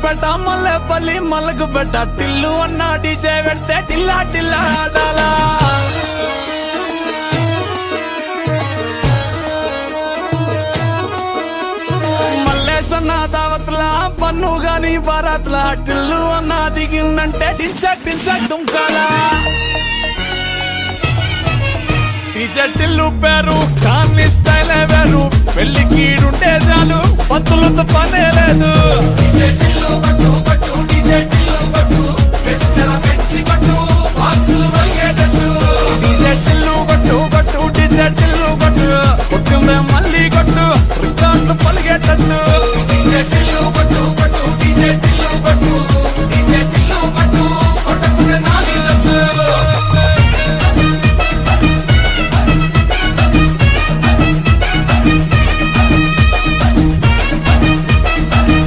పెట్ట మల్లెపల్లి మల్లకు పెట్ట టిల్లు అన్న డీజే పెడితే టిల్లా టిల్లా ఆడాలా మల్లేసన్న దావత్లా పన్ను గాని బారాత్లా టిల్లు అన్న దిగిందంటే డించక్ డించక్ దుంకాలా డీజే టిల్లు పేరు కాని స్టైలే వేరు పెళ్లి కీడుంటే చాలు పంతులతో పనే లేదు